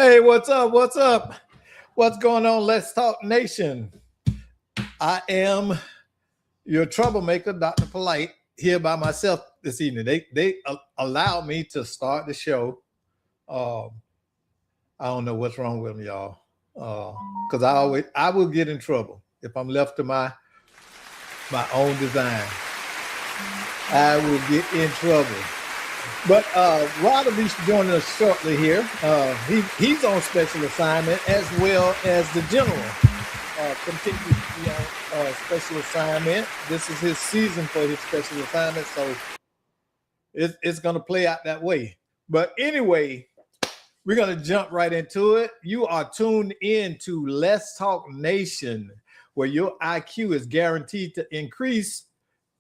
Hey, what's up? What's up? What's going on? Let's Talk Nation. I am your troublemaker, Dr. Polite, here by myself this evening. They allowed me to start the show. Um, I don't know what's wrong with them, y'all. Because I will get in trouble if I'm left to my own design. I will get in trouble. But Rod will be joining us shortly here. He's on special assignment as well as the general continues to be on special assignment. This is his season for his special assignment, so it's going to play out that way. But anyway, we're going to jump right into it. You are tuned in to Let's Talk Nation, where your IQ is guaranteed to increase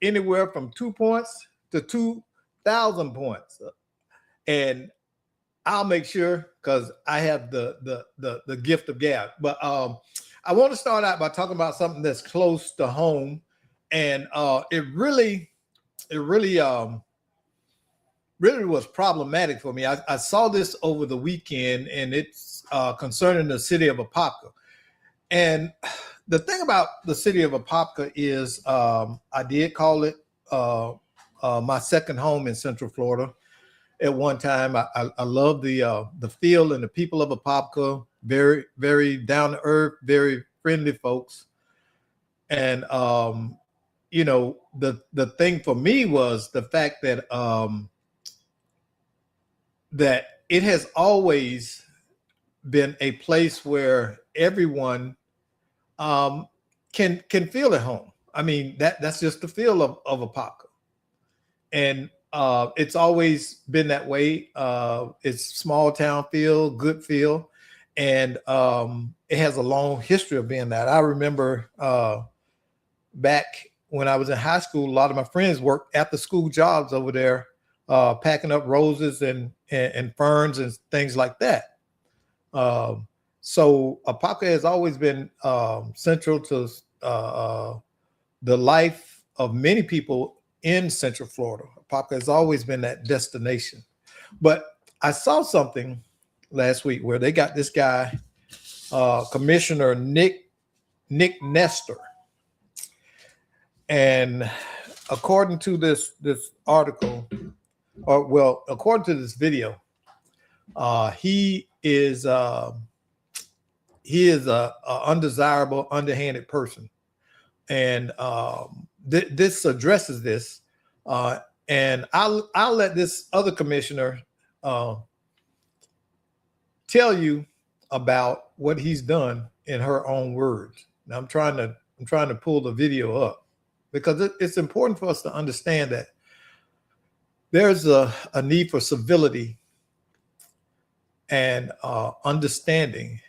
anywhere from 2 points to 2,000 points. And I'll make sure, because I have the gift of gab. But I want to start out by talking about something that's close to home. And it really was problematic for me. I saw this over the weekend, and it's concerning the city of Apopka. And the thing about the city of Apopka is I did call it my second home in Central Florida. At one time, I love the feel and the people of Apopka. Very, very down to earth, very friendly folks. And you know, the thing for me was the fact that that it has always been a place where everyone can feel at home. I mean, that's just the feel of Apopka. And it's always been that way. It's small town feel, good feel. And it has a long history of being that. I remember back when I was in high school, a lot of my friends worked after school jobs over there, packing up roses and ferns and things like that. So Apopka has always been central to the life of many people in Central Florida. Apopka has always been that destination. But I saw something last week where they got this guy, Commissioner Nick Nestor. And according to this article, or well, according to this video, he is a undesirable, underhanded person. And this addresses this, and I'll let this other commissioner tell you about what he's done in her own words. Now I'm trying to pull the video up because it's important for us to understand that there's a need for civility and understanding,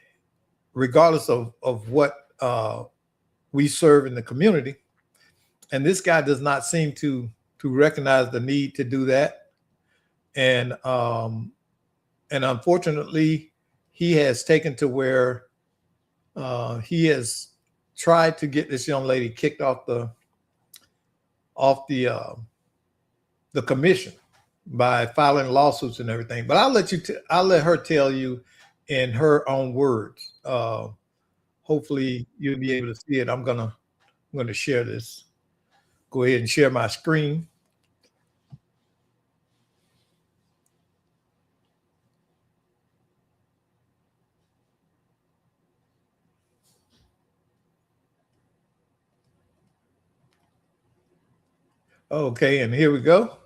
regardless of what we serve in the community. And this guy does not seem to recognize the need to do that. And unfortunately, he has taken to where he has tried to get this young lady kicked off the commission by filing lawsuits and everything. But I'll let her tell you in her own words. Hopefully you'll be able to see it. I'm gonna share this. Go ahead and share my screen. Okay, and here we go.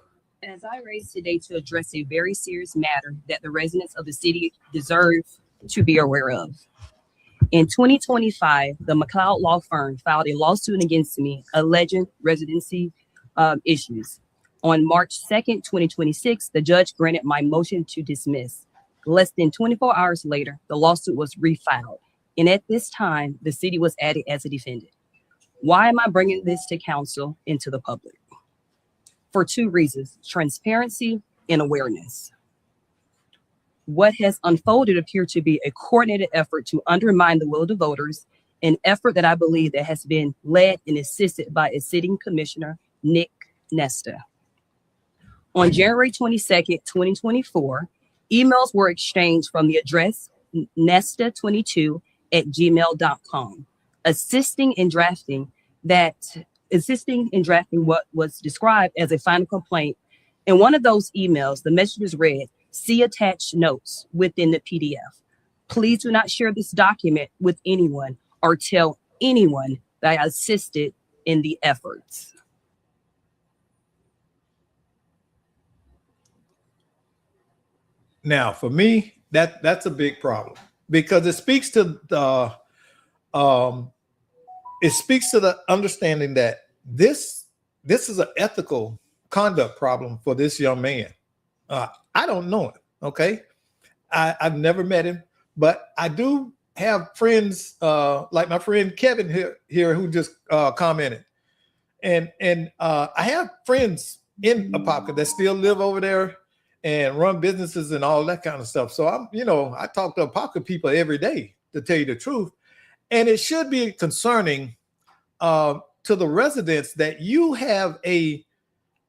As I raise today to address a very serious matter that the residents of the city deserve to be aware of. In 2025, the McLeod law firm filed a lawsuit against me alleging residency issues. On March 2nd, 2026, the judge granted my motion to dismiss. Less than 24 hours later, the lawsuit was refiled. And at this time, the city was added as a defendant. Why am I bringing this to council and to the public? For two reasons: transparency and awareness. What has unfolded appeared to be a coordinated effort to undermine the will of the voters, an effort that I believe that has been led and assisted by a sitting commissioner, Nick Nestor. On January 22nd, 2024, emails were exchanged from the address nesta22@gmail.com, assisting in drafting what was described as a final complaint. In one of those emails, the messages read, "See attached notes" within the PDF. Please do not share this document with anyone or tell anyone that I assisted in the efforts. Now, for me, that's a big problem because um, it speaks to the understanding that this is an ethical conduct problem for this young man. I don't know him. Okay, I've never met him, but I do have friends like my friend Kevin here who just commented, and I have friends in Apopka that still live over there and run businesses and all that kind of stuff. So I talk to Apopka people every day, to tell you the truth, and it should be concerning to the residents that you have a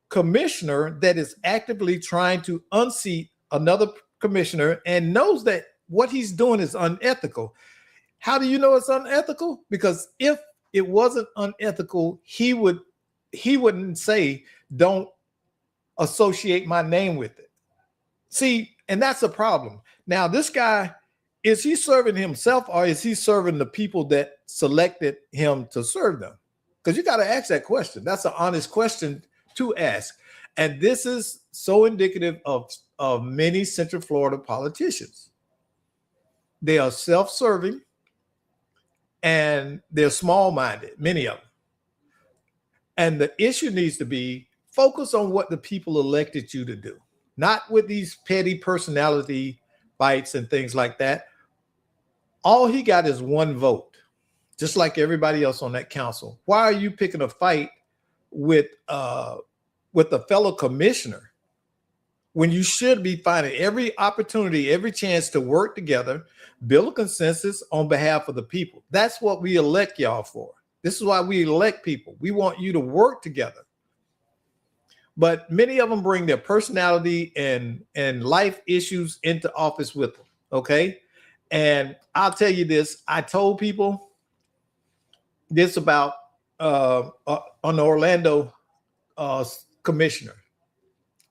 commissioner that is actively trying to unseat another commissioner and knows that what he's doing is unethical. How do you know it's unethical? Because if it wasn't unethical, he wouldn't say, "Don't associate my name with it." See, and that's a problem. Now, this guy, is he serving himself or is he serving the people that selected him to serve them? Because you got to ask that question. That's an honest question to ask. And this is so indicative of many Central Florida politicians. They are self-serving and they're small-minded, many of them. And the issue needs to be focus on what the people elected you to do, not with these petty personality fights and things like that. All he got is one vote, just like everybody else on that council. Why are you picking a fight with a fellow commissioner when you should be finding every opportunity, every chance to work together, build a consensus on behalf of the people? That's what we elect y'all for. This is why we elect people. We want you to work together. But many of them bring their personality and life issues into office with them. Okay. And I'll tell you this, I told people this about on the Orlando commissioner.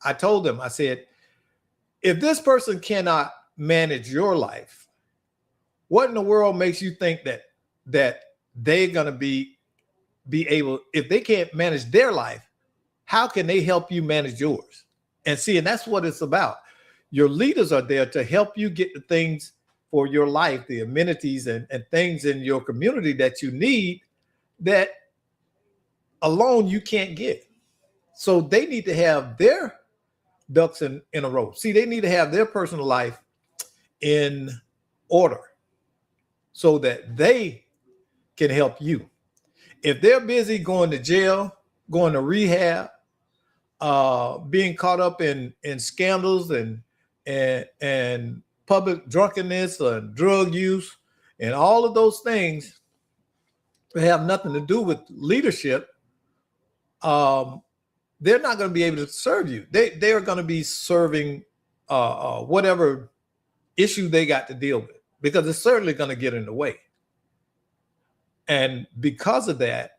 I told them, I said, if this person cannot manage your life, what in the world makes you think that they're going to be able, if they can't manage their life, how can they help you manage yours? And see, and that's what it's about. Your leaders are there to help you get the things for your life, the amenities and things in your community that you need that alone you can't get. So they need to have their ducks in a row. See, they need to have their personal life in order so that they can help you. If they're busy going to jail, going to rehab, being caught up in scandals and public drunkenness and drug use and all of those things that have nothing to do with leadership, they're not going to be able to serve you. They are going to be serving whatever issue they got to deal with, because it's certainly going to get in the way. And because of that,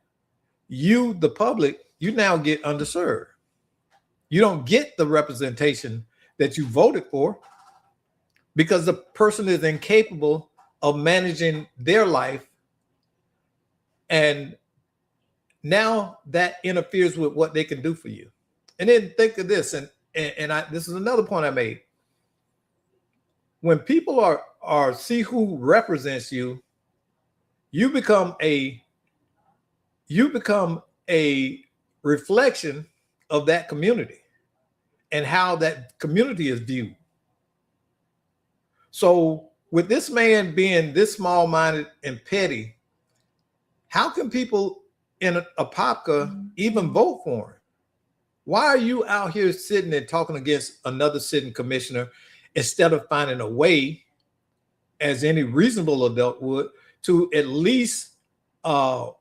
you, the public, you now get underserved. You don't get the representation that you voted for because the person is incapable of managing their life. And now that interferes with what they can do for you. And then think of this, and this is another point I made. When people are see who represents you, you become a reflection of that community and how that community is viewed. So with this man being this small-minded and petty, how can people in Apopka even vote for him? Why are you out here sitting and talking against another sitting commissioner instead of finding a way, as any reasonable adult would, to at least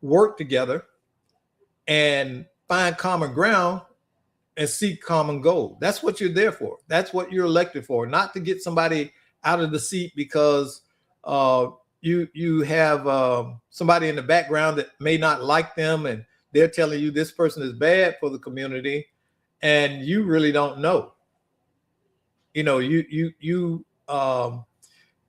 work together and find common ground and seek common goal? That's what you're there for. That's what you're elected for, not to get somebody out of the seat because you have somebody in the background that may not like them, and they're telling you this person is bad for the community, and you really don't know. You know,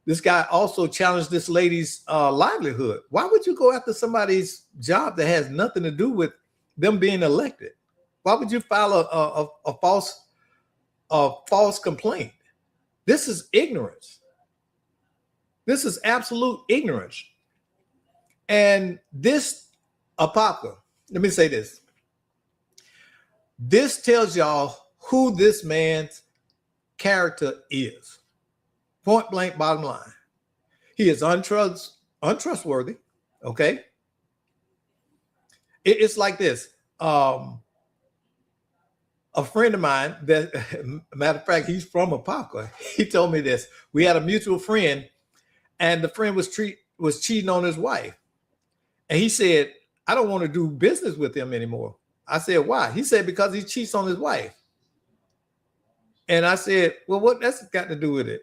this guy also challenged this lady's livelihood. Why would you go after somebody's job that has nothing to do with them being elected? Why would you file a false complaint? This is ignorance. This is absolute ignorance. And this Apopka, let me say this. This tells y'all who this man's character is. Point blank, bottom line. He is untrustworthy. Okay. It's like this. A friend of mine that, matter of fact, he's from Apopka. He told me this. We had a mutual friend, and the friend was cheating on his wife. And he said, I don't want to do business with him anymore. I said, why? He said, because he cheats on his wife. And I said, well, what that's got to do with it?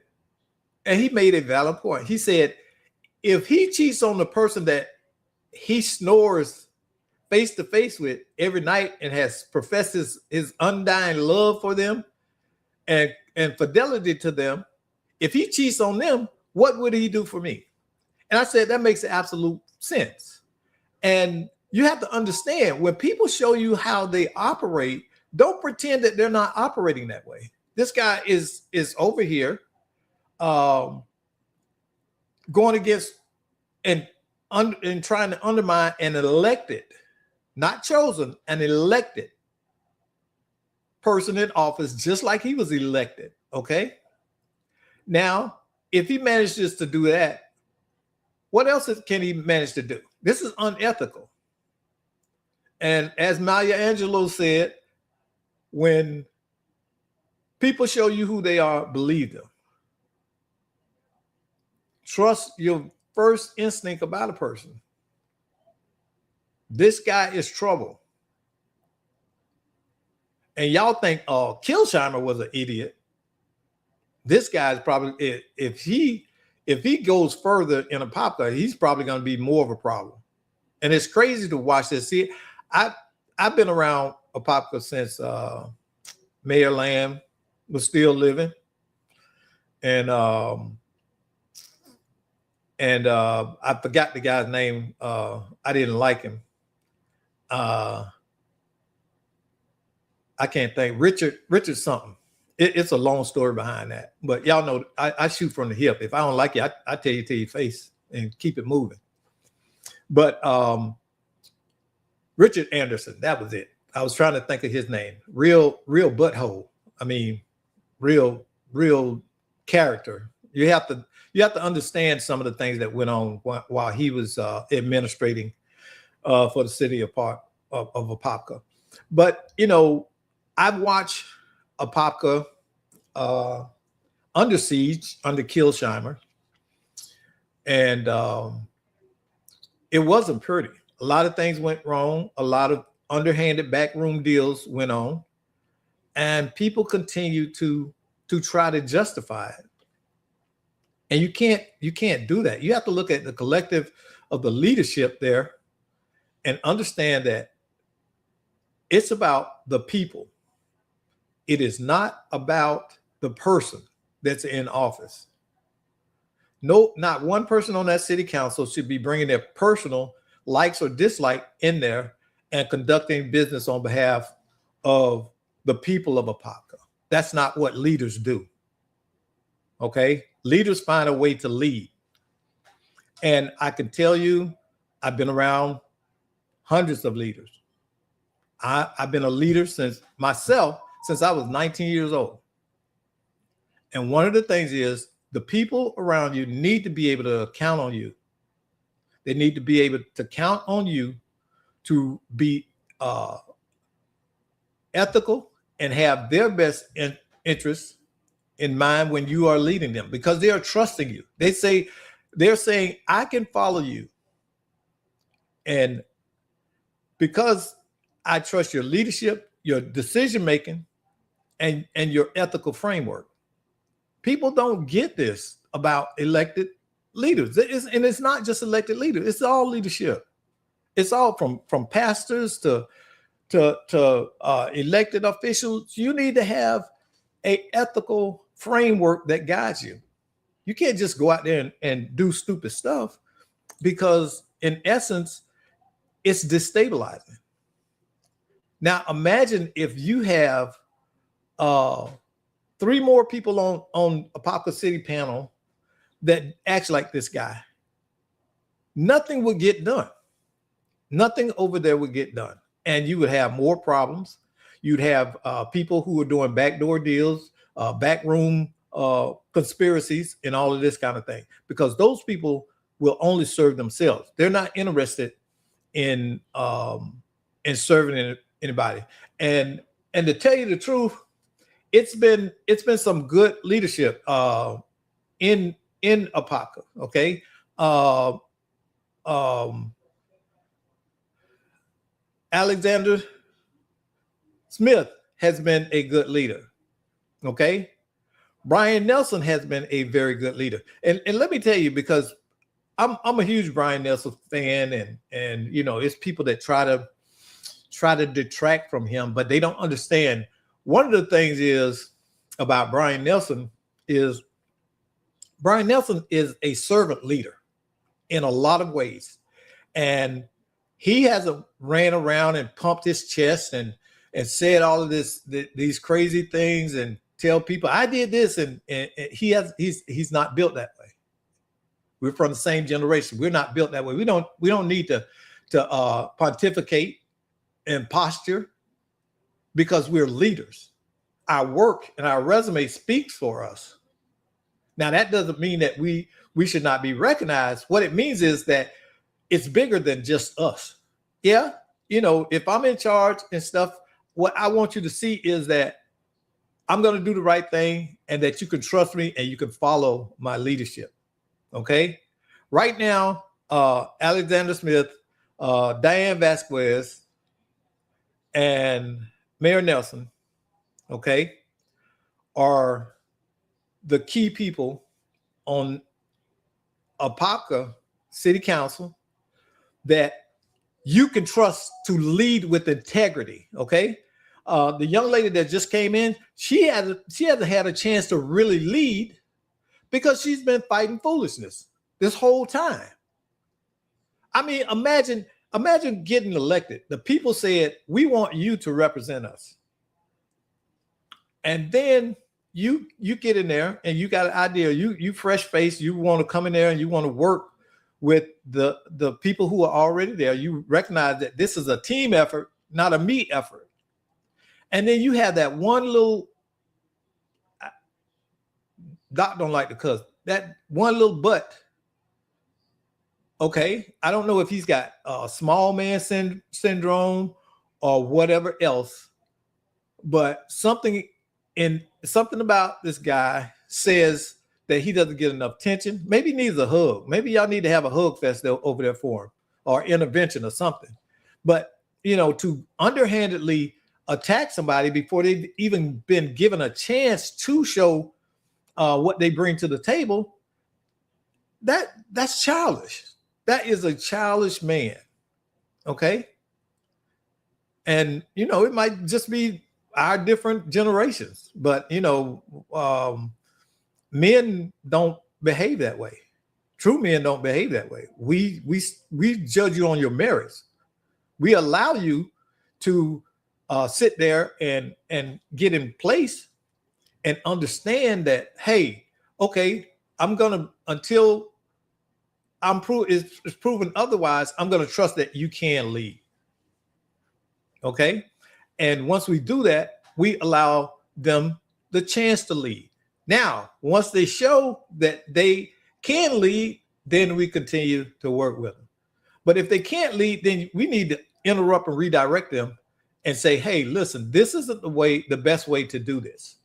And he made a valid point. He said, if he cheats on the person that he snores face to face with every night and has professed his undying love for them and fidelity to them, if he cheats on them, what would he do for me? And I said, that makes absolute sense. And you have to understand, when people show you how they operate, don't pretend that they're not operating that way. This guy is over here going against and trying to undermine an elected, not chosen, an elected person in office, just like he was elected. Okay. Now, if he manages to do that, what else can he manage to do? This is unethical. And as Maya Angelou said, when people show you who they are, believe them. Trust your first instinct about a person. This guy is trouble. And y'all think, oh, Kilsheimer was an idiot. This guy is probably, if he goes further in Apopka, he's probably going to be more of a problem. And it's crazy to watch this. See, I've been around Apopka since Mayor Lamb was still living. And I forgot the guy's name. I didn't like him. I can't think. Richard something. It's a long story behind that. But y'all know I shoot from the hip. If I don't like you, I tell you to your face and keep it moving. But Richard Anderson, that was it. I was trying to think of his name. Real butthole. I mean, real character. You have to understand some of the things that went on while he was administrating for the city of Apopka. But you know, I've watched Apopka under siege under Kilsheimer, and it wasn't pretty. A lot of things went wrong. A lot of underhanded backroom deals went on, and people continue to try to justify it. And you can't do that. You have to look at the collective of the leadership there and understand that it's about the people. It is not about the person that's in office. No, not one person on that city council should be bringing their personal likes or dislike in there and conducting business on behalf of the people of Apopka. That's not what leaders do. Okay? Leaders find a way to lead. And I can tell you, I've been around hundreds of leaders. I've been a leader since I was 19 years old. And one of the things is the people around you need to be able to count on you. They need to be able to count on you to be ethical and have their best interests in mind when you are leading them, because they are trusting you. They're saying, I can follow you. And because I trust your leadership, your decision-making, and your ethical framework. People don't get this about elected leaders. And it's not just elected leaders. It's all leadership. It's all from pastors to elected officials. You need to have a ethical framework that guides you. You can't just go out there and do stupid stuff, because in essence, it's destabilizing. Now, imagine if you have 3 more people on Apopka City panel that acts like this guy. Nothing would get done. Nothing over there would get done. And you would have more problems. You'd have people who are doing backdoor deals, backroom conspiracies, and all of this kind of thing, because those people will only serve themselves. They're not interested in serving anybody. And to tell you the truth, it's been some good leadership in Apopka. Okay. Alexander Smith has been a good leader. Okay. Brian Nelson has been a very good leader. And let me tell you, because I'm a huge Brian Nelson fan, and you know, it's people that try to detract from him, but they don't understand. One of the things is about Brian Nelson is a servant leader in a lot of ways. And he hasn't ran around and pumped his chest and said all of these crazy things and tell people I did this, and he's not built that way. We're from the same generation. We're not built that way. We don't need to pontificate and posture, because we're leaders. Our work and our resume speaks for us. Now, that doesn't mean that we should not be recognized. What it means is that it's bigger than just us. Yeah, you know, if I'm in charge and stuff, what I want you to see is that I'm going to do the right thing, and that you can trust me and you can follow my leadership. Okay. Right now, Alexander Smith, Diane Vasquez, and Mayor Nelson, okay, are the key people on Apopka City Council that you can trust to lead with integrity. Okay. The young lady that just came in, she hasn't had a chance to really lead, because she's been fighting foolishness this whole time. I mean, imagine getting elected. The people said, we want you to represent us. And then you get in there and you got an idea, you fresh face, you want to come in there and you want to work with the people who are already there. You recognize that this is a team effort, not a me effort. And then you have that one little, Doc don't like to cuss, that one little butt. Okay, I don't know if he's got small man syndrome or whatever else, but something about this guy says that he doesn't get enough attention. Maybe he needs a hug. Maybe y'all need to have a hug fest over there for him, or intervention or something. But you know, to underhandedly attack somebody before they've even been given a chance to show what they bring to the table, that's childish. That is a childish man. Okay. And, you know, it might just be our different generations, but, you know, men don't behave that way. True men don't behave that way. We judge you on your merits. We allow you to sit there and get in place and understand that, hey, okay, I'm gonna, until it's proven otherwise, I'm gonna trust that you can lead. Okay, and once we do that, we allow them the chance to lead. Now, once they show that they can lead, then we continue to work with them. But if they can't lead, then we need to interrupt and redirect them and say, hey, listen, this isn't the best way to do this.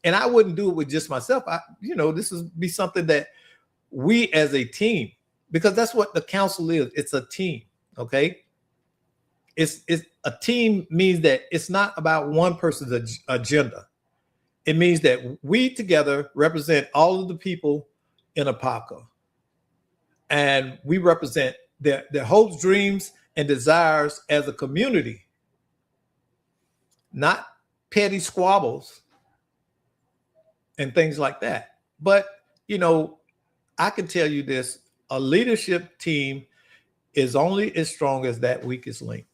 And I wouldn't do it with just myself. This would be something that we as a team, because that's what the council is. It's a team. Okay. It's a team means that it's not about one person's agenda. It means that we together represent all of the people in Apopka. And we represent their hopes, dreams, and desires as a community, not petty squabbles and things like that. But, you know, I can tell you this, a leadership team is only as strong as that weakest link.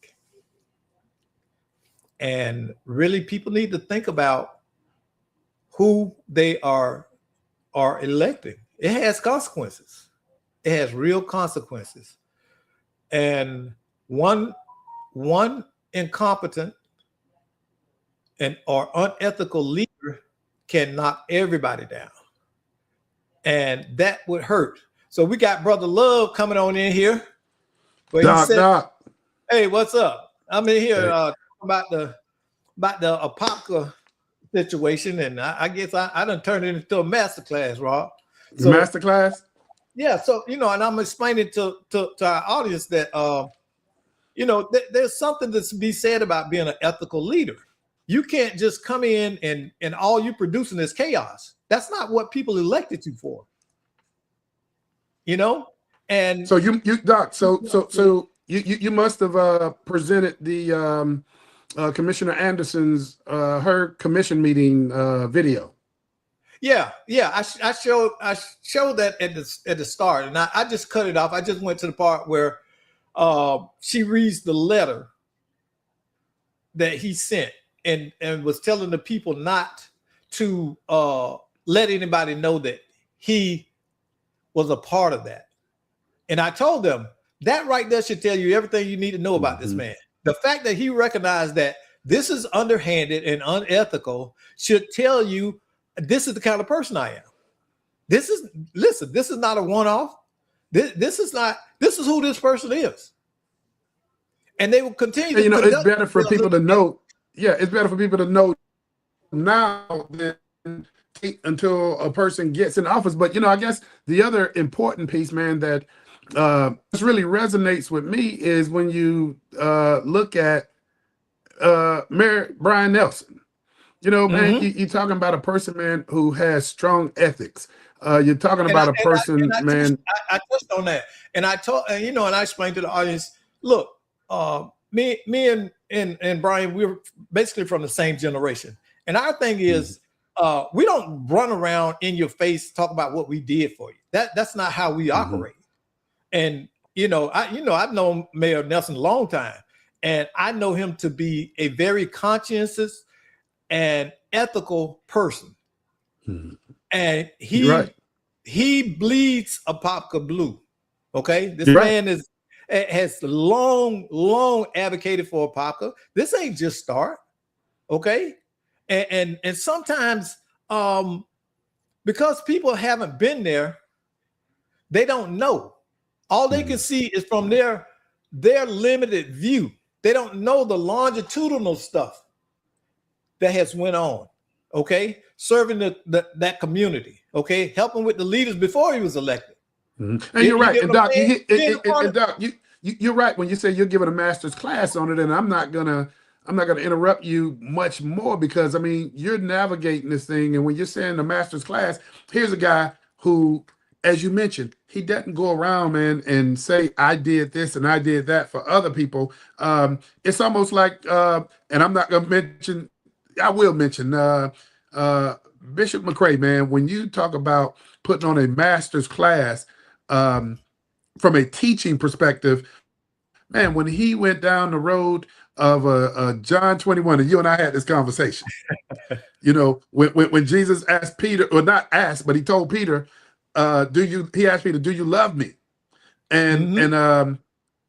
And really, people need to think about who they are electing. It has consequences. It has real consequences. And one incompetent and or unethical leader can knock everybody down. And that would hurt. So we got Brother Love coming on in here. Doc. Hey, what's up? I'm in here about the Apopka situation, and I guess I done turned it into a masterclass, Rob. So, masterclass? Yeah. So, you know, and I'm explaining to our audience that, you know, there's something to be said about being an ethical leader. You can't just come in and all you producing is chaos. That's not what people elected you for. You know? And so you Doc, so you must have presented the Commissioner Anderson's her commission meeting video. Yeah. I showed that at the start, and I just cut it off. I just went to the part where she reads the letter that he sent and was telling the people not to let anybody know that he was a part of that. And I told them that right there should tell you everything you need to know about this man. The fact that he recognized that this is underhanded and unethical should tell you this is the kind of person I am. This is not a one-off. This is who this person is. And they will continue. You know, it's better for people to know. Yeah, it's better for people to know now than until a person gets in office. But, you know, I guess the other important piece, man, that this really resonates with me is when you look at Mayor Brian Nelson. You know, man, you're talking about a person, man, who has strong ethics. You're talking about a person, man. I touched on that, and I told, you know, and I explained to the audience, look, me and Brian, we were basically from the same generation, and our thing is, we don't run around in your face talk about what we did for you. That's not how we operate. And I've known Mayor Nelson a long time, and I know him to be a very conscientious and ethical person. And he bleeds Apopka blue. Okay, this man has long advocated for Apopka. This ain't just start. Okay, and sometimes because people haven't been there, they don't know. All they can see is from their limited view. They don't know the longitudinal stuff that has went on. Okay, serving that community. Okay, helping with the leaders before he was elected. And you're right, and Doc, you're right when you say you're giving a master's class on it, and I'm not gonna interrupt you much more because I mean you're navigating this thing, and when you're saying the master's class, here's a guy who, as you mentioned, he doesn't go around, man, and say, I did this and I did that for other people. It's almost like, and I'm not going to mention, I will mention Bishop McCray, man, when you talk about putting on a master's class from a teaching perspective, man, when he went down the road of John 21, and you and I had this conversation, you know, when Jesus asked Peter, or not asked, but he told Peter, he asked Peter, do you love me? And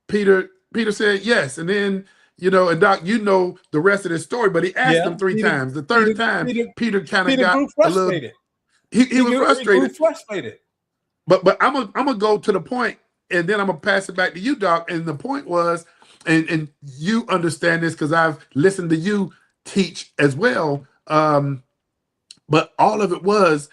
Peter said yes. And then, you know, and Doc, you know the rest of this story, but he asked him three times. The third time, Peter kind of got frustrated. He was frustrated. But I'm gonna go to the point, and then I'm gonna pass it back to you, Doc. And the point was, and you understand this because I've listened to you teach as well. But all of it was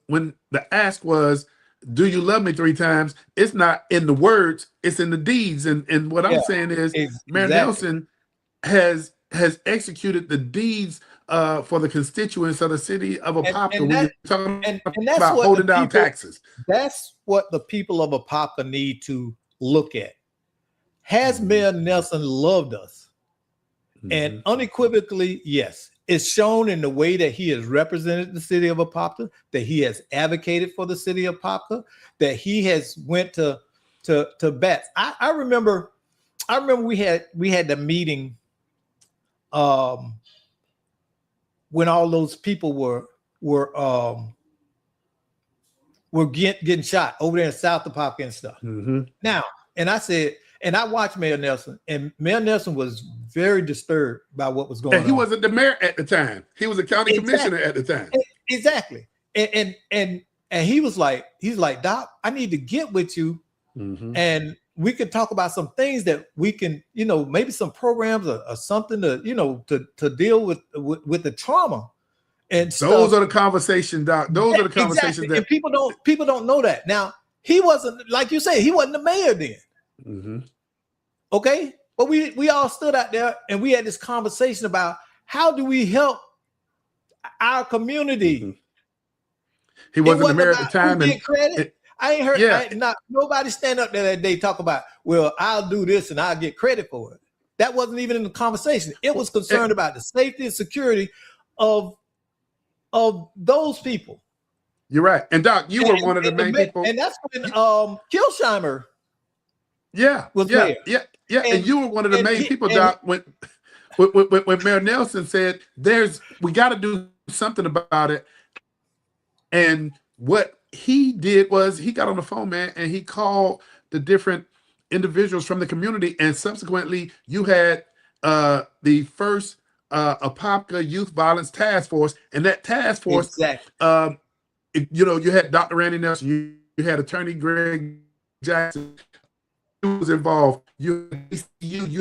when the ask was, do you love me 3 times? It's not in the words, it's in the deeds. And what I'm saying is Mayor Nelson has has executed the deeds for the constituents of the city of Apopka when you're talking and that's about what holding down taxes. That's what the people of Apopka need to look at. Has Mayor Nelson loved us? And unequivocally, yes. It's shown in the way that he has represented the city of Apopka, that he has advocated for the city of Apopka, that he has went to bats. I remember we had the meeting when all those people were getting shot over there in South Apopka and stuff. Now, and I said, and I watched Mayor Nelson, and Mayor Nelson was very disturbed by what was going on. And he wasn't the mayor at the time. He was a county commissioner at the time. Exactly. And he was like, Doc, I need to get with you, and we can talk about some things that we can, maybe some programs or something to, to deal with the trauma. And those are the conversations, Doc. Those are the conversations that and people don't know that. Now, he wasn't, like you said, he wasn't the mayor then. Okay, but we all stood out there and we had this conversation about how do we help our community. He wasn't the mayor at the time. And credit. I ain't heard not nobody stand up there that day talk about, well, I'll do this and I'll get credit for it. That wasn't even in the conversation. It was concerned about the safety and security of those people. You're right. And Doc, you were one of the main people. And that's when Kilsheimer was mayor. And you were one of the main people, Doc, when Mayor Nelson said, we got to do something about it. And what he did was he got on the phone, man, and he called the different individuals from the community. And subsequently, you had the first Apopka Youth Violence Task Force. And that task force, you had Dr. Randy Nelson, you had Attorney Greg Jackson, who was involved. You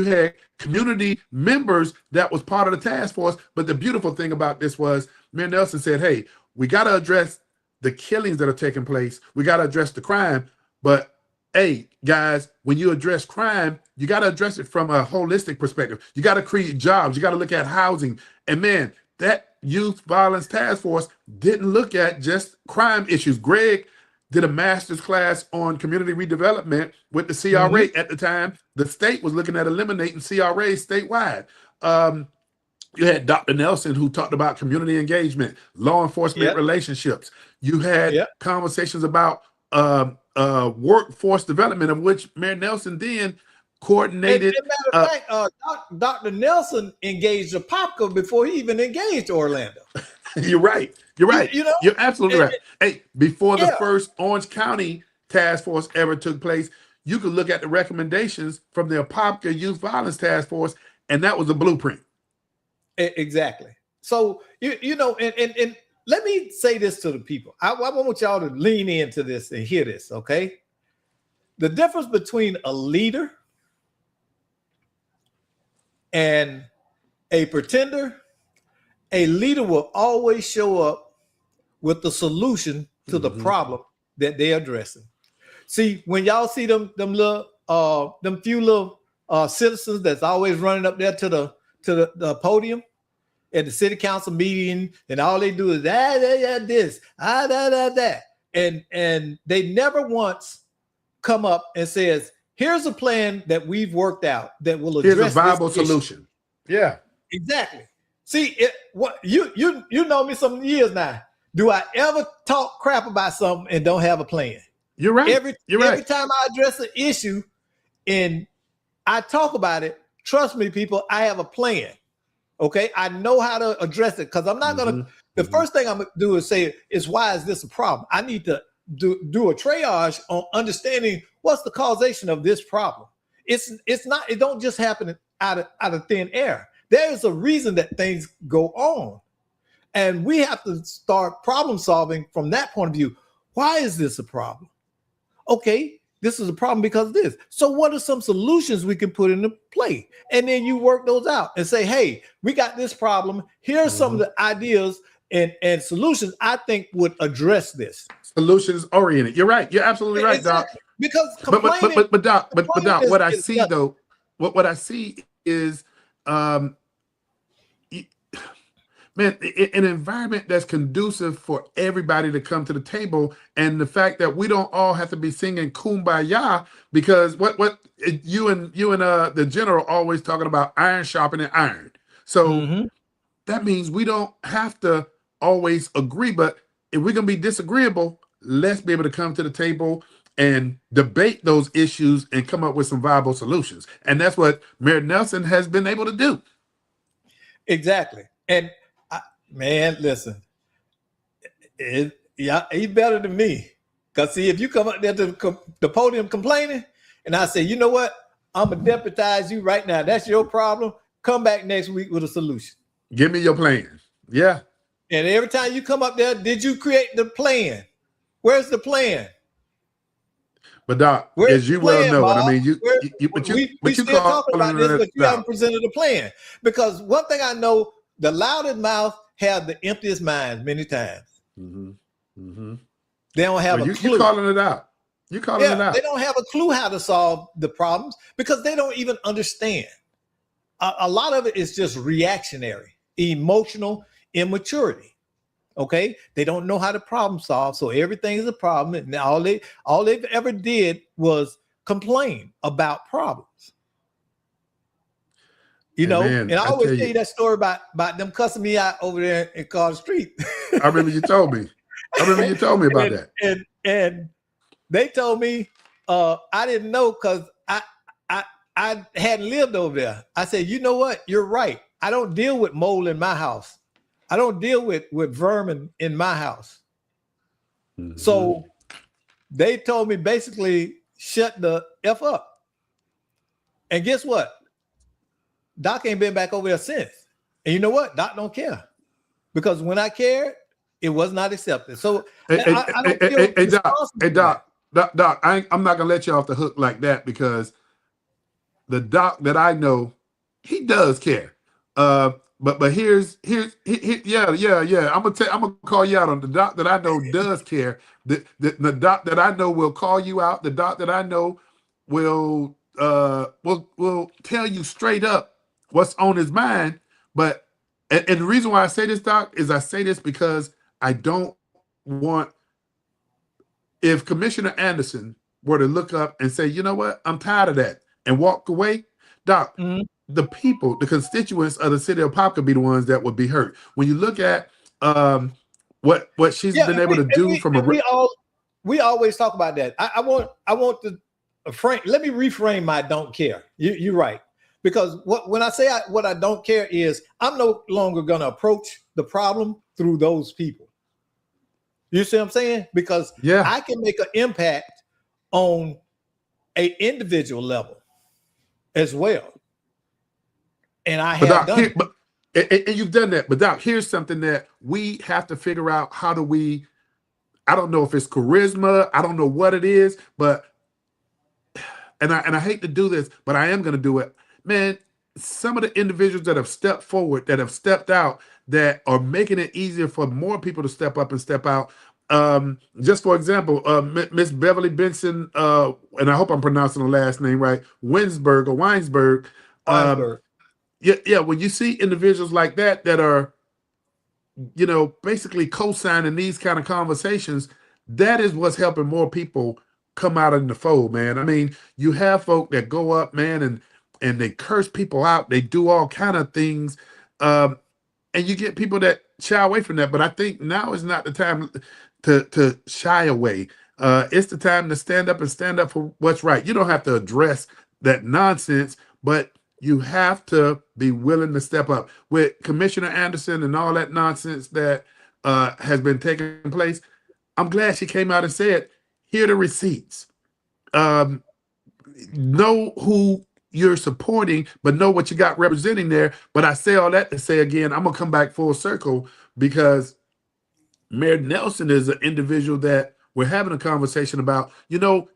had community members that was part of the task force. But the beautiful thing about this was Mayor Nelson said, hey, we got to address the killings that are taking place. We got to address the crime. But hey, guys, when you address crime, you got to address it from a holistic perspective. You got to create jobs. You got to look at housing. And man, that Youth Violence Task Force didn't look at just crime issues. Greg did a master's class on community redevelopment with the CRA at the time. The state was looking at eliminating CRAs statewide. You had Dr. Nelson, who talked about community engagement, law enforcement relationships. You had conversations about workforce development, of which Mayor Nelson then coordinated. As a matter of fact, Dr. Nelson engaged Apopka before he even engaged Orlando. You're right. You're right. You're absolutely right. Hey, before the first Orange County Task Force ever took place, you could look at the recommendations from the Apopka Youth Violence Task Force, and that was a blueprint. Exactly. So, and let me say this to the people. I want y'all to lean into this and hear this, okay? The difference between a leader and a pretender, a leader will always show up with the solution to the problem that they're addressing. See, when y'all see them few little citizens that's always running up there to the podium at the city council meeting, and all they do is this, that. And they never once come up and says, here's a plan that we've worked out that will address here's a viable solution. Yeah. Exactly. See, what you know me some years now. Do I ever talk crap about something and don't have a plan? You're right. Every time I address an issue and I talk about it, trust me, people, I have a plan. Okay, I know how to address it because I'm not gonna. The first thing I'm gonna do is say, why is this a problem? I need to do a triage on understanding what's the causation of this problem. It's not. It don't just happen out of thin air. There is a reason that things go on, and we have to start problem solving from that point of view. Why is this a problem? Okay, this is a problem because of this. So what are some solutions we can put into play? And then you work those out and say, hey, we got this problem. Here are some of the ideas and solutions I think would address this. Solutions oriented. You're right. You're absolutely right, exactly. Doc. Because Doc, what I see though, what I see is man, an environment that's conducive for everybody to come to the table, and the fact that we don't all have to be singing kumbaya, because what you and the general always talking about iron sharpening iron. So that means we don't have to always agree, but if we're gonna be disagreeable, let's be able to come to the table and debate those issues and come up with some viable solutions. And that's what Mayor Nelson has been able to do. Exactly. And man, listen, yeah, he's better than me. Because see, if you come up there to the podium complaining, and I say, you know what, I'm gonna deputize you right now. That's your problem. Come back next week with a solution. Give me your plan. Yeah. And every time you come up there, did you create the plan? Where's the plan? But Doc, as you well know, and I mean, we still talking about this, but you haven't presented a plan. Because one thing I know, the loudest mouth have the emptiest minds many times. They don't have a clue. You're calling it out. You're calling it out. They don't have a clue how to solve the problems because they don't even understand. A lot of it is just reactionary, emotional immaturity. Okay, they don't know how to problem solve, so everything is a problem, and all they've ever did was complain about problems. You know, man, and I always tell you that story about them cussing me out over there in Carter Street. I remember you told me. About that. And they told me I didn't know because I hadn't lived over there. I said, you know what? You're right. I don't deal with mold in my house. I don't deal with vermin in my house. So they told me basically shut the F up. And guess what? Doc ain't been back over there since. And you know what? Doc don't care. Because when I cared, it was not accepted. So Doc, I'm not gonna let you off the hook like that, because the Doc that I know, he does care. But here's yeah. I'm gonna call you out on the Doc that I know does care. The Doc that I know will call you out. The Doc that I know will tell you straight up what's on his mind. But and the reason why I say this, Doc, is I say this because I don't want, if Commissioner Anderson were to look up and say, you know what, I'm tired of that, and walk away, Doc. The people, the constituents of the city of Pop could be the ones that would be hurt. When you look at what she's been able to do we always talk about that. I want to frame. Let me reframe my don't care. You're right, because when I say what I don't care is I'm no longer going to approach the problem through those people. You see what I'm saying? Because I can make an impact on an individual level as well. And I have done it. And you've done that. But Doc, here's something that we have to figure out. How do we, I don't know if it's charisma, I don't know what it is, but and I hate to do this, but I am gonna do it. Man, some of the individuals that have stepped forward, that have stepped out, that are making it easier for more people to step up and step out. Just for example, Miss Beverly Benson, and I hope I'm pronouncing the last name right, Winsberg. Yeah, when you see individuals like that are, you know, basically co-signing these kind of conversations, that is what's helping more people come out in the fold, man. I mean, you have folk that go up, man, and they curse people out, they do all kind of things, and you get people that shy away from that. But I think now is not the time to shy away. It's the time to stand up for what's right. You don't have to address that nonsense, but you have to be willing to step up. With Commissioner Anderson and all that nonsense that has been taking place, I'm glad she came out and said, here are the receipts. Know who you're supporting, but know what you got representing there. But I say all that to say, again, I'm going to come back full circle, because Mayor Nelson is an individual that we're having a conversation about. You know,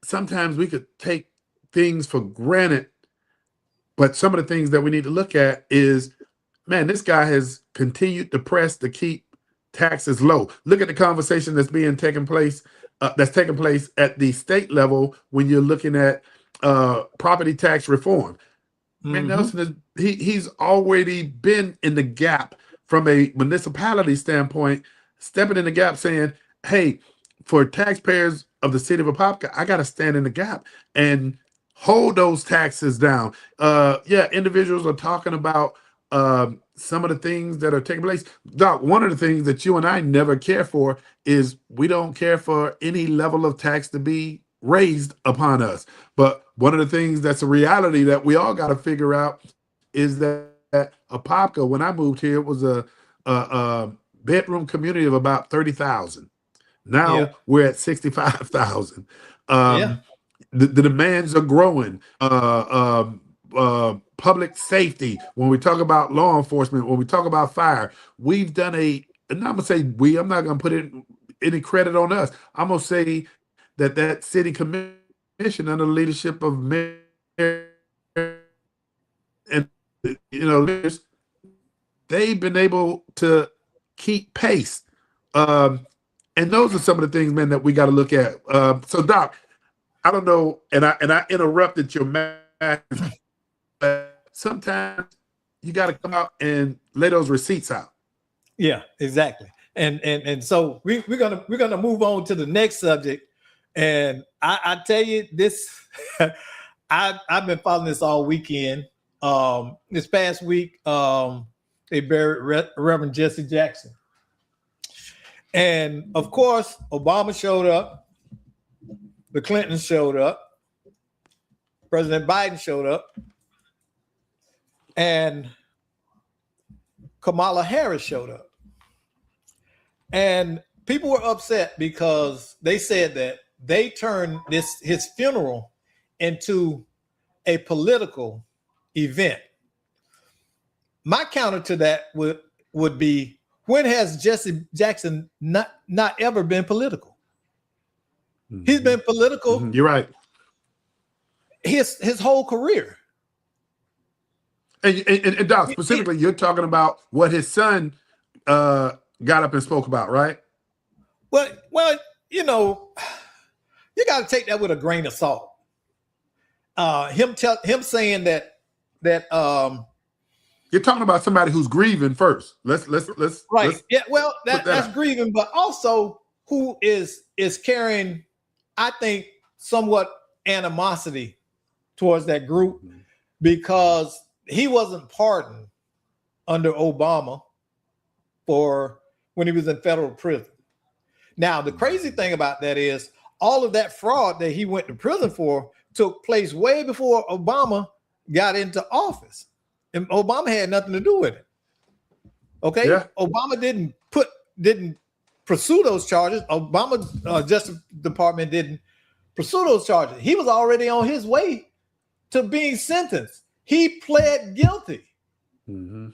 sometimes we could take things for granted, but some of the things that we need to look at is, man, this guy has continued to press to keep taxes low. Look at the conversation that's taking place at the state level when you're looking at property tax reform. Man, Nelson he's already been in the gap from a municipality standpoint, stepping in the gap saying, hey, for taxpayers of the city of Apopka, I got to stand in the gap and hold those taxes down. Yeah, individuals are talking about some of the things that are taking place. Doc, one of the things that you and I never care for is we don't care for any level of tax to be raised upon us. But one of the things that's a reality that we all got to figure out is that Apopka, when I moved here, was a bedroom community of about 30,000. Now we're at 65,000. The demands are growing. Public safety. When we talk about law enforcement, when we talk about fire, we've done and I'm gonna say we. I'm not gonna put any credit on us. I'm gonna say that city commission under the leadership of Mayor and leaders, they've been able to keep pace. And those are some of the things, man, that we got to look at. So, Doc, I don't know, and I interrupted your math, but sometimes you got to come out and lay those receipts out. Yeah, exactly. And so we're gonna move on to the next subject. And I tell you this, I've been following this all weekend. This past week, they buried Reverend Jesse Jackson. And of course, Obama showed up, the Clintons showed up, President Biden showed up, and Kamala Harris showed up. And people were upset because they said that they turned his funeral into a political event. My counter to that would be, when has Jesse Jackson not ever been political? Mm-hmm. He's been political. Mm-hmm. You're right. His whole career. And Doc, specifically, you're talking about what his son got up and spoke about, right? Well, you got to take that with a grain of salt. Him saying that you're talking about somebody who's grieving first. Let's right. Yeah, well, that's grieving, but also who is carrying, I think, somewhat animosity towards that group, because he wasn't pardoned under Obama for when he was in federal prison. Now, the crazy thing about that is all of that fraud that he went to prison for took place way before Obama got into office. And Obama had nothing to do with it. Okay? Yeah. Obama didn't pursue those charges. Obama Justice Department didn't pursue those charges. He was already on his way to being sentenced. He pled guilty. Mm-hmm.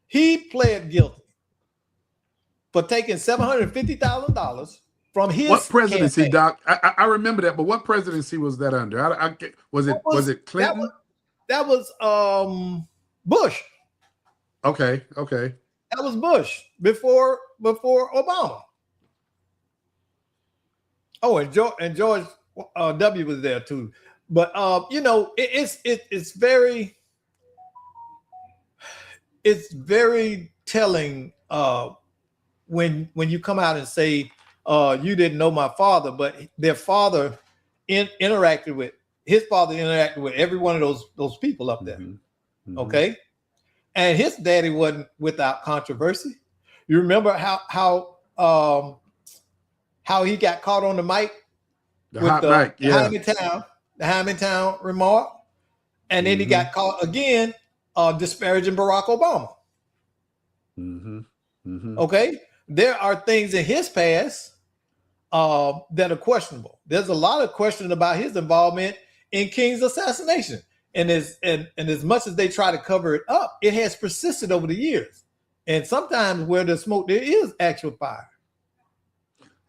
He pled guilty for taking $750,000 from his what presidency, campaign. Doc? I remember that, but what presidency was that under? Was it Clinton? That was Bush. Okay. That was Bush before Obama. Oh, and George W. was there too. But it's very telling when you come out and say you didn't know my father, but their father interacted with every one of those people up there. Mm-hmm. Okay, and his daddy wasn't without controversy. You remember how he got caught on the mic with the Hymantown remark, and then he got caught again disparaging Barack Obama. Mm-hmm. Mm-hmm. Okay, there are things in his past that are questionable. There's a lot of question about his involvement in King's assassination, and as much as they try to cover it up, it has persisted over the years. And sometimes where there's smoke, there is actual fire.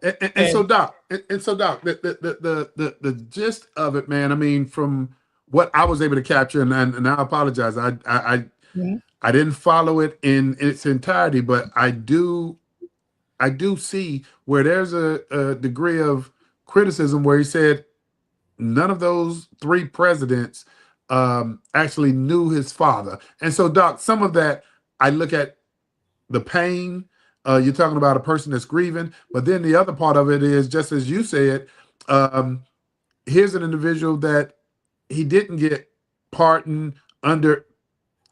And so, Doc, the gist of it, man. I mean, from what I was able to capture, and I apologize, I didn't follow it in its entirety, but I do see where there's a degree of criticism where he said none of those three presidents actually knew his father. And so, Doc, some of that I look at the pain. You're talking about a person that's grieving, but then the other part of it is, just as you said, here's an individual that he didn't get pardoned under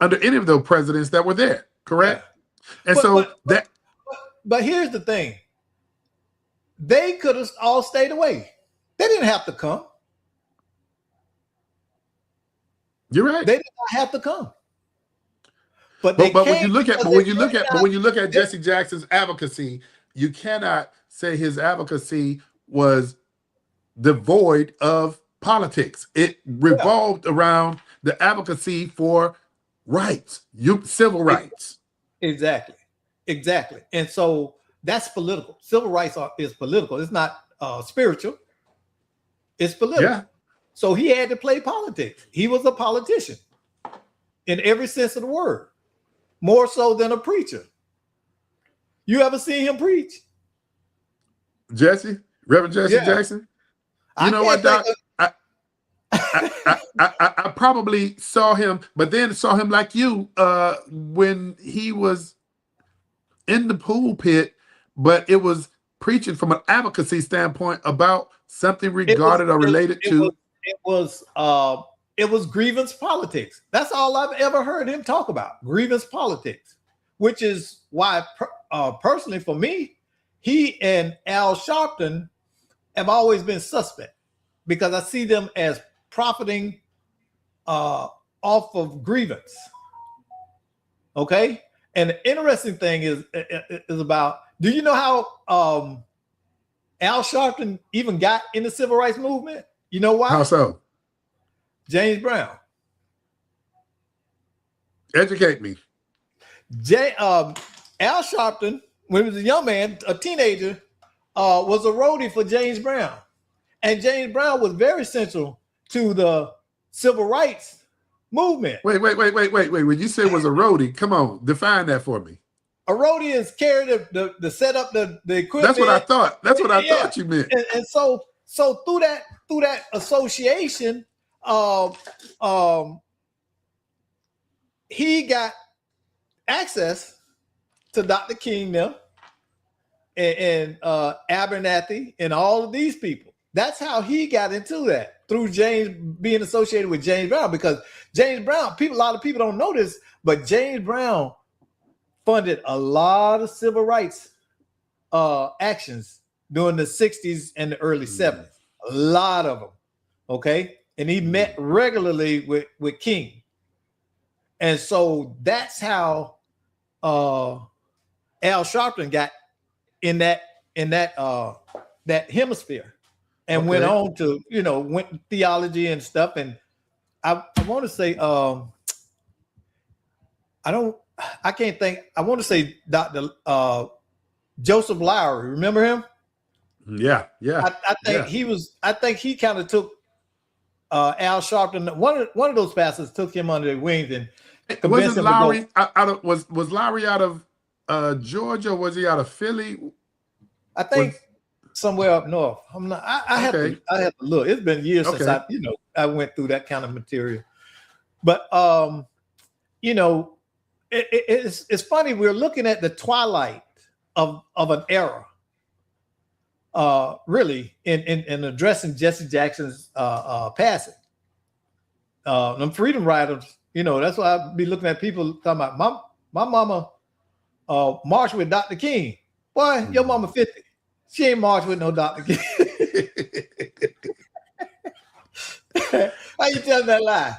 any of those presidents that were there, correct? Yeah. And but here's the thing. They could have all stayed away. They didn't have to come. You're right. They did not have to come. But when you look at Jesse Jackson's advocacy, you cannot say his advocacy was devoid of politics. It revolved around the advocacy for rights, civil rights. Exactly. And so that's political. Civil rights is political. It's not spiritual. It's political. Yeah. So he had to play politics. He was a politician in every sense of the word, more so than a preacher. You ever seen him preach? Reverend Jesse Jackson? You know what, Doc? I probably saw him, but then saw him like you when he was in the pulpit, but it was preaching from an advocacy standpoint about something regarded or related to. It was grievance politics. That's all I've ever heard him talk about, grievance politics, which is why personally for me, he and Al Sharpton have always been suspect, because I see them as profiting off of grievance. Okay. And the interesting thing is about, do you know how Al Sharpton even got in the civil rights movement? You know why? How so? James Brown. Educate me. Al Sharpton, when he was a young man, a teenager, was a roadie for James Brown. And James Brown was very central to the civil rights movement. Wait. When you say was a roadie, come on, define that for me. A roadie is carry the set up the equipment. That's what I thought. That's what I thought you meant. And so through that association, he got access to Dr. King them and Abernathy and all of these people. That's how he got into that, through James being associated with James Brown, because James Brown, a lot of people don't know this, but James Brown funded a lot of civil rights actions during the 60s and the early 70s. A lot of them. Okay. And he met regularly with King. And so that's how Al Sharpton got in that hemisphere, and went on to, went theology and stuff. And I want to say, I want to say Dr. Joseph Lowry. Remember him? Yeah. I think he kind of took Al Sharpton. One of those pastors took him under their wings and convinced him Lowry was Lowry out of Georgia, or was he out of Philly? I think somewhere up north. I'm not. I have to look. It's been years since I went through that kind of material. But it's funny. We're looking at the twilight of an era. Really, in addressing Jesse Jackson's passing. Them freedom riders, that's why I be looking at people talking about my mama marched with Dr. King. Boy, your mama 50. She ain't marched with no Dr. King. How you telling that lie?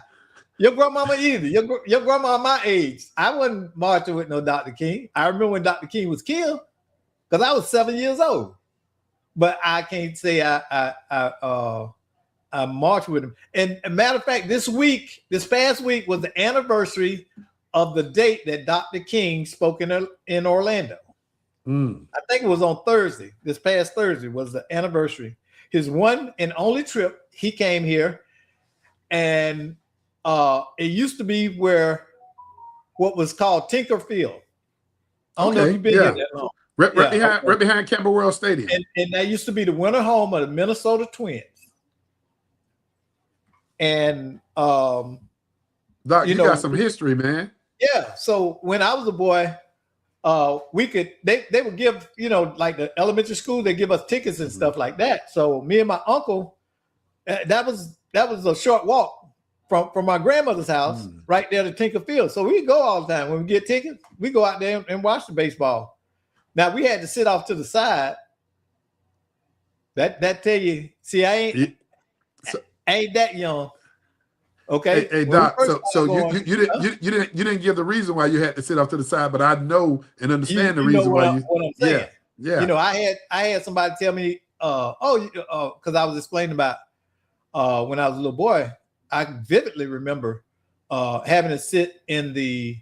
Your grandmama either. Your grandma my age. I wasn't marching with no Dr. King. I remember when Dr. King was killed, because I was 7 years old. But I can't say I marched with him. And a matter of fact, this past week was the anniversary of the date that Dr. King spoke in Orlando. I think it was on Thursday. This past Thursday was the anniversary. His one and only trip. He came here, and it used to be what was called Tinker Field. I don't know if you've been here that long. Right behind Campbell World Stadium. And that used to be the winter home of the Minnesota Twins. And Doc, you got some history, man. Yeah. So when I was a boy, we could they would give, you know, like the elementary school, they give us tickets and stuff like that. So me and my uncle, that was a short walk from my grandmother's house right there to Tinker Field. So we go all the time. When we get tickets, we go out there and watch the baseball. Now we had to sit off to the side. That tell you, see, I ain't that young. Okay. Hey Doc, so you didn't give the reason why you had to sit off to the side, but I know and understand the reason why you. What I'm saying. Yeah. You know, I had somebody tell me, because I was explaining about when I was a little boy, I vividly remember having to sit in the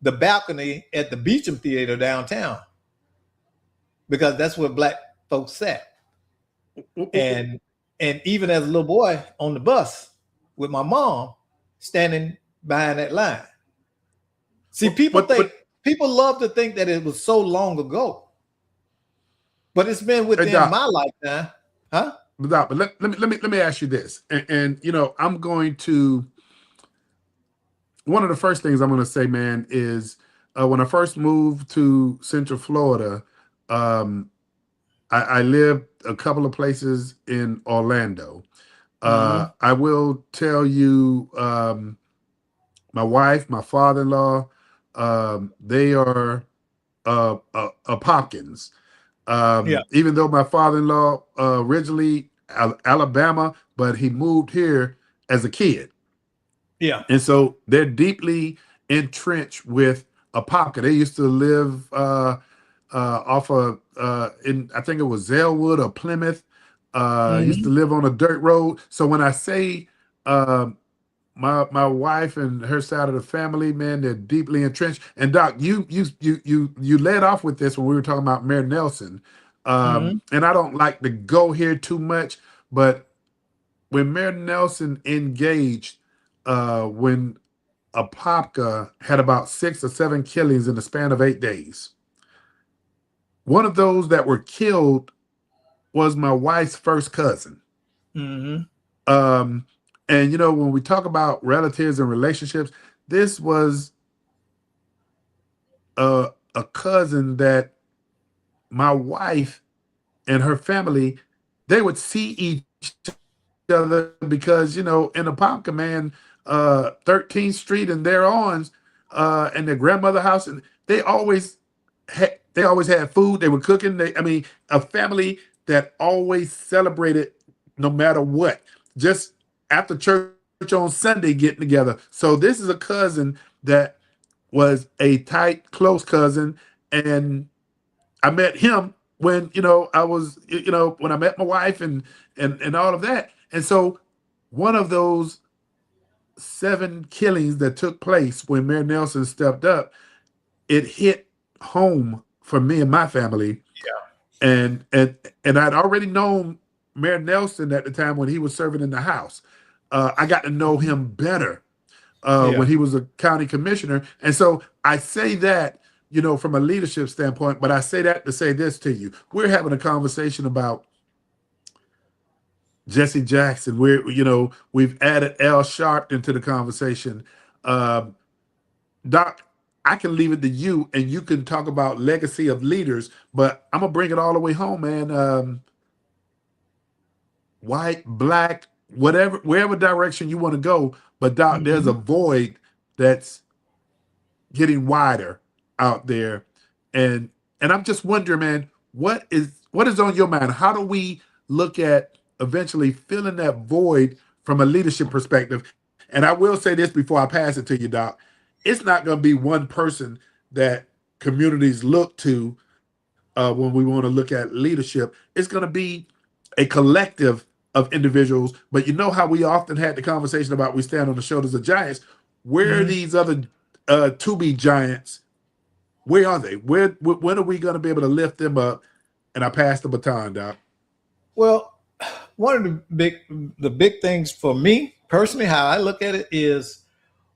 balcony at the Beecham Theater downtown because that's where black folks sat. And even as a little boy on the bus with my mom standing behind that line. See, people love to think that it was so long ago, but it's been within my lifetime, huh? But let me ask you this, and you know, I'm going to. One of the first things I'm going to say, man, is when I first moved to Central Florida, I lived a couple of places in Orlando. I will tell you, my wife, my father-in-law, they are Popkins. Even though my father-in-law originally Alabama, but he moved here as a kid. Yeah. And so they're deeply entrenched with Apopka. They used to live off of I think it was Zellwood or Plymouth. Used to live on a dirt road. So when I say my wife and her side of the family, man, they're deeply entrenched. And Doc, you led off with this when we were talking about Mayor Nelson. And I don't like to go here too much, but when Mayor Nelson engaged, when Apopka had about 6 or 7 killings in the span of 8 days. One of those that were killed was my wife's first cousin. And, you know, when we talk about relatives and relationships, this was a cousin that my wife and her family, they would see each other because, you know, in Apopka, man, 13th Street and thereon, and their grandmother house, and they always had food. They were cooking. A family that always celebrated no matter what. Just after church on Sunday, getting together. So this is a cousin that was a tight, close cousin, and I met him when, you know, I was, you know, when I met my wife and all of that. And so one of those 7 killings that took place when Mayor Nelson stepped up, it hit home for me and my family. Yeah. And I'd already known Mayor Nelson at the time when he was serving in the House. I got to know him better when he was a county commissioner. And so I say that, you know, from a leadership standpoint, but I say that to say this to you. We're having a conversation about Jesse Jackson. We've added Al Sharpton to the conversation. Doc, I can leave it to you, and you can talk about legacy of leaders, but I'm gonna bring it all the way home, man. White, black, wherever direction you want to go, but Doc, there's a void that's getting wider out there, and I'm just wondering, man, what is on your mind? How do we look at eventually filling that void from a leadership perspective? And I will say this before I pass it to you, Doc. It's not going to be one person that communities look to when we want to look at leadership. It's going to be a collective of individuals. But you know how we often had the conversation about we stand on the shoulders of giants. Where are these other to-be giants? Where are they? When are we going to be able to lift them up? And I pass the baton, Doc. Well, one of the big things for me personally, how I look at it is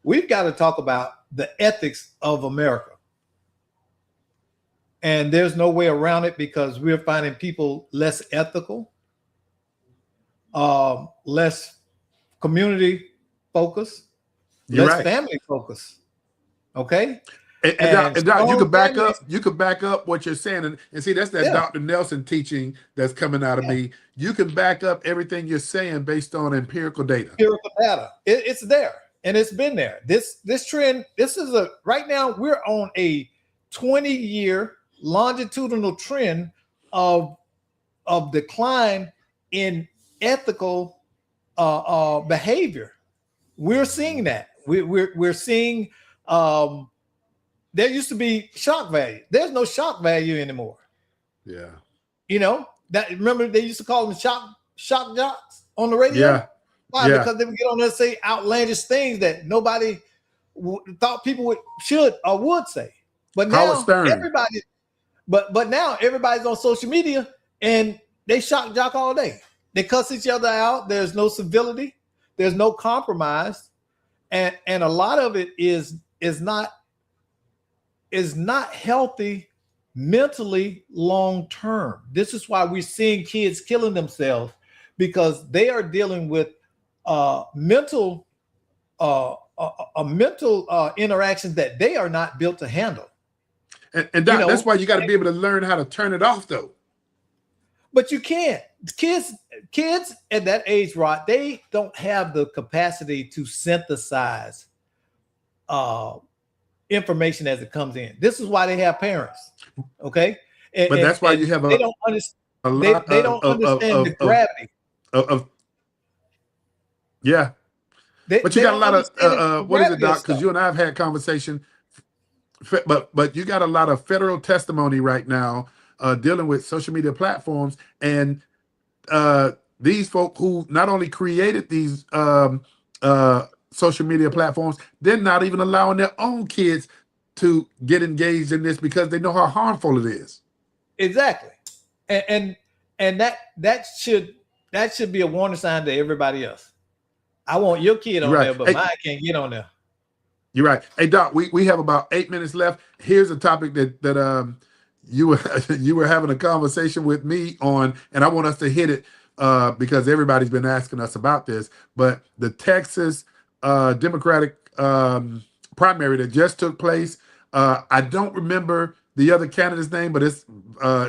we've got to talk about the ethics of America. And there's no way around it because we're finding people less ethical, less community focused, less family focused. Okay. And Doc, you could back families, up. You could back up what you're saying, and see that's that yeah, Dr. Nelson teaching that's coming out of me. You can back up everything you're saying based on empirical data. empirical data. It's there, and it's been there. This trend. This is right now we're on a 20-year longitudinal trend of decline in ethical behavior. We're seeing that. We're seeing. There used to be shock value. There's no shock value anymore. Yeah. You know that. Remember they used to call them shock jocks on the radio. Yeah. Why? Yeah. Because they would get on there and say outlandish things that nobody thought people should or would say. But now everybody. But now everybody's on social media and they shock jock all day. They cuss each other out. There's no civility. There's no compromise, and a lot of it is not healthy mentally long term. This is why we're seeing kids killing themselves, because they are dealing with mental interactions that they are not built to handle. And Doc, that's why you got to be able to learn how to turn it off, though. But you can't. Kids at that age, Rod, they don't have the capacity to synthesize information as it comes in. This is why they have parents. Okay, but that's why you have they don't understand. They don't understand the gravity of yeah. But you got a lot of what is it, Doc? Because you and I have had conversation. But you got a lot of federal testimony right now dealing with social media platforms, and these folk who not only created these social media platforms, they're not even allowing their own kids to get engaged in this because they know how harmful it is. Exactly, and that should be a warning sign to everybody else. I want your kid on there, but mine can't get on there. You're right. Hey, Doc, we have about 8 minutes left. Here's a topic that you were having a conversation with me on, and I want us to hit it because everybody's been asking us about this. But the Texas Democratic primary that just took place, I don't remember the other candidate's name, but it's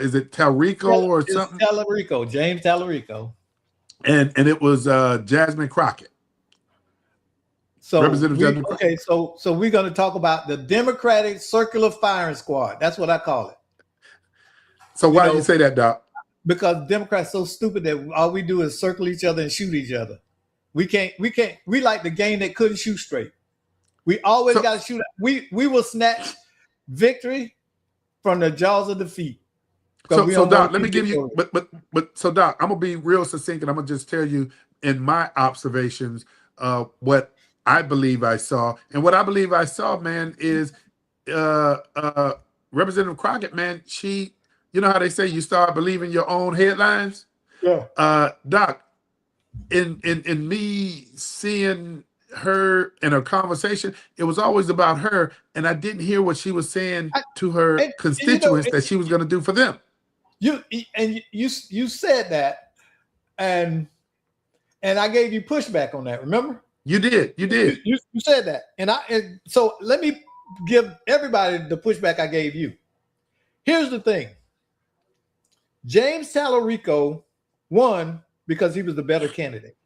is it Talrico or something? Talarico, James Talarico. And it was Jasmine Crockett. So so we're going to talk about the Democratic Circular Firing Squad. That's what I call it. So why do you say that, Doc? Because Democrats so stupid that all we do is circle each other and shoot each other. We like the game that couldn't shoot straight. We always got to shoot. We will snatch victory from the jaws of defeat. So Doc, let me give you, so Doc, I'm gonna be real succinct, and I'm gonna just tell you in my observations what I believe I saw. And what I believe I saw, man, is Representative Crockett, man, she, you know how they say you start believing your own headlines? Yeah. Doc, in me seeing her in her conversation, it was always about her, and I didn't hear what she was saying to her constituents that she was going to do for them. You said that, and I gave you pushback on that. Remember? You did. You said that, and so let me give everybody the pushback I gave you. Here's the thing: James Talarico won because he was the better candidate.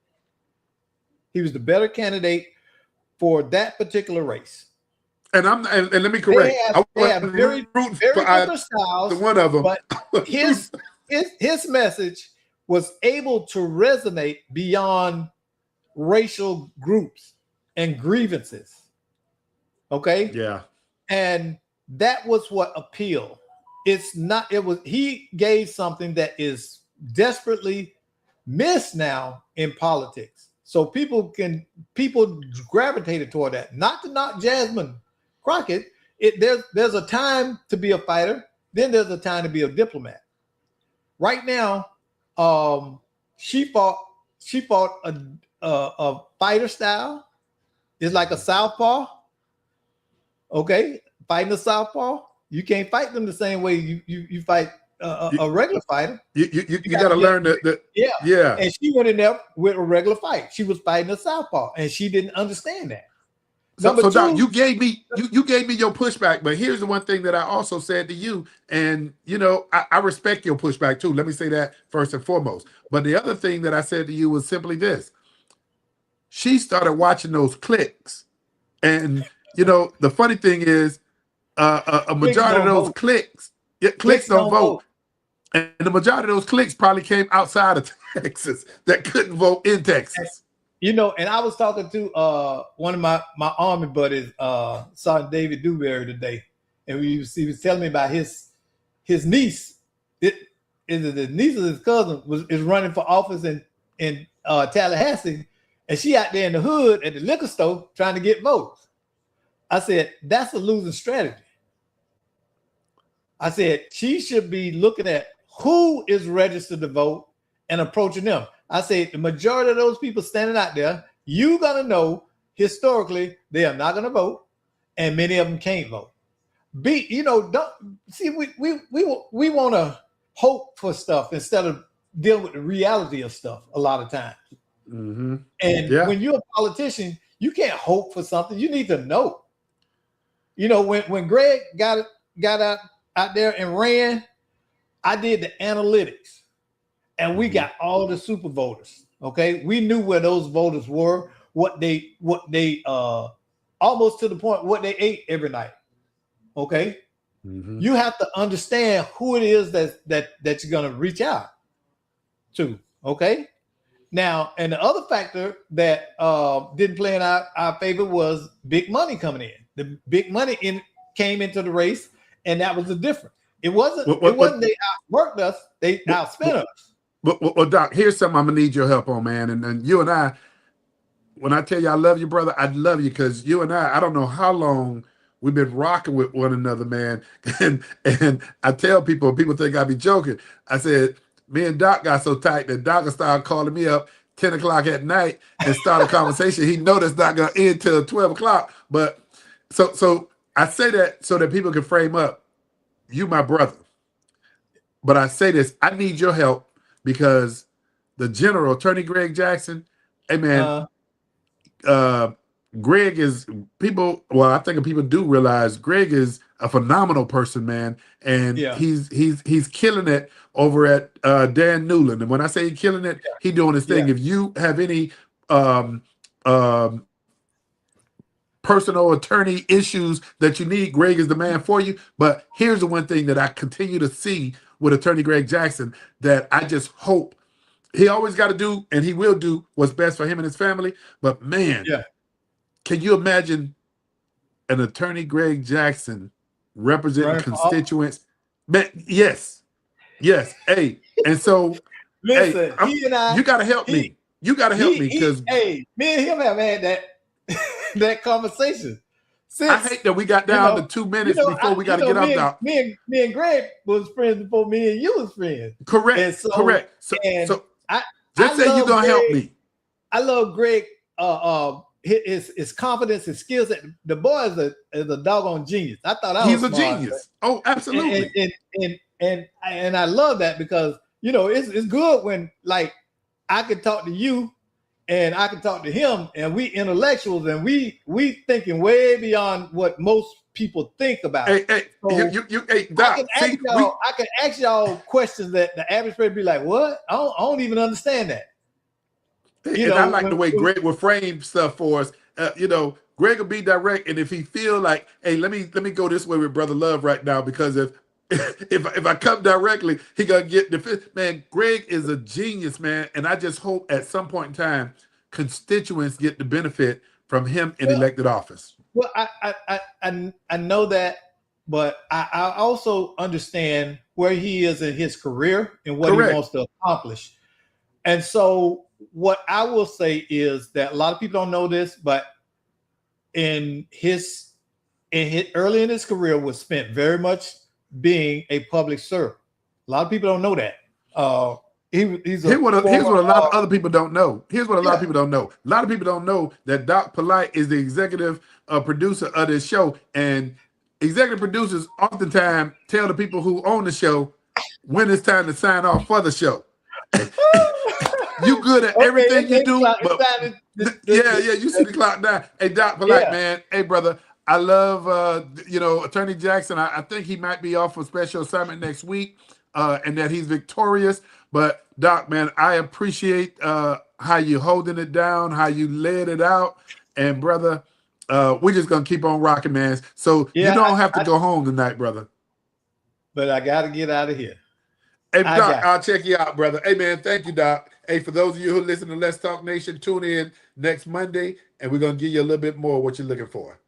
He was the better candidate for that particular race. And let me correct. They have very different styles. One of them, but his message was able to resonate beyond racial groups and grievances. Okay. Yeah. And that was what appealed. He gave something that is desperately missed now in politics. So people gravitated toward that. Not to knock Jasmine Crockett. There's a time to be a fighter, then there's a time to be a diplomat. Right now, she fought a fighter style. It's like a southpaw. Okay, fighting a southpaw. You can't fight them the same way you fight a regular fighter. You got to learn that. Yeah. And she went in there with a regular fight. She was fighting a southpaw, and she didn't understand that. So Doc, you gave me your pushback, but here's the one thing that I also said to you, and I respect your pushback too. Let me say that first and foremost. But the other thing that I said to you was simply this: she started watching those clicks, and the funny thing is, a majority of those clicks don't vote. And the majority of those clicks probably came outside of Texas that couldn't vote in Texas. And I was talking to one of my Army buddies, Sergeant David Dewberry today, and he was telling me about his niece. His niece or his cousin is running for office in Tallahassee, and she out there in the hood at the liquor store trying to get votes. I said, that's a losing strategy. I said, she should be looking at who is registered to vote and approaching them. I said, the majority of those people standing out there, you're going to know historically they are not going to vote, and many of them can't vote. Don't see, we want to hope for stuff instead of dealing with the reality of stuff a lot of times. Mm-hmm. And when you're a politician, you can't hope for something. You need to know. When Greg got out there and ran, I did the analytics, and we got all the super voters. Okay, we knew where those voters were, what they almost to the point what they ate every night. Okay, you have to understand who it is that you're gonna reach out to. Okay, now, and the other factor that didn't play in our favor was big money coming in. The big money came into the race, and that was the difference. It wasn't they outworked us, they outspent us. Well, Doc, here's something I'm gonna need your help on, man. And you and I, when I tell you I love you, brother, I love you because you and I don't know how long we've been rocking with one another, man. And I tell people think I be joking. I said, me and Doc got so tight that Doc started calling me up 10 o'clock at night and start a conversation. He know that's not gonna end till 12 o'clock. But so I say that so that people can frame up. You my brother. But I say this, I need your help because the general, Attorney Greg Jackson, hey man, Greg is I think people do realize Greg is a phenomenal person, man. And he's killing it over at Dan Newland. And when I say he's killing it, he's doing his thing. If you have any personal attorney issues that you need, Greg is the man for you. But here's the one thing that I continue to see with Attorney Greg Jackson that I just hope he always got to do, and he will do what's best for him and his family. But man, can you imagine an Attorney Greg Jackson representing constituents? Man, yes. Hey, and so listen, he and I, you got to help me. You got to help me because me and him have had that conversation. I hate that we got down to 2 minutes before we got to get up now. Me and Greg was friends before me and you was friends. Correct. Correct. So just say you're gonna help me. I love Greg. His confidence, his skills. The boy is a doggone genius. I thought he's a genius. Oh, absolutely. And I love that because it's good when like I can talk to you. And I can talk to him, and we intellectuals, and we thinking way beyond what most people think about. Hey, so Doc, I can ask y'all questions that the average person be like, "What? I don't even understand that." I like the way Greg will frame stuff for us. Greg will be direct, and if he feel like, "Hey, let me go this way with Brother Love right now," because if I come directly, he gonna get defense. Man, Greg is a genius, man, and I just hope at some point in time constituents get the benefit from him in elected office. Well, I know that, but I also understand where he is in his career and what he wants to accomplish. And so, what I will say is that a lot of people don't know this, but in his early in his career was spent very much being a public servant. A lot of people don't know that. Here's what a lot of other people don't know. Here's what a lot of people don't know. A lot of people don't know that Doc Polite is the executive producer of this show, and executive producers oftentimes tell the people who own the show when it's time to sign off for the show. You good at everything you do. But yeah, you see the clock now. Hey, Doc Polite, man. Hey, brother. I love, Attorney Jackson. I think he might be off for special assignment next week, and that he's victorious. But Doc, man, I appreciate how you holding it down, how you laid it out, and brother, we're just gonna keep on rocking, man. So you don't have to go home tonight, brother. But I got to get out of here. Hey, Doc, I'll check you out, brother. Hey, man, thank you, Doc. Hey, for those of you who listen to Let's Talk Nation, tune in next Monday, and we're gonna give you a little bit more of what you're looking for.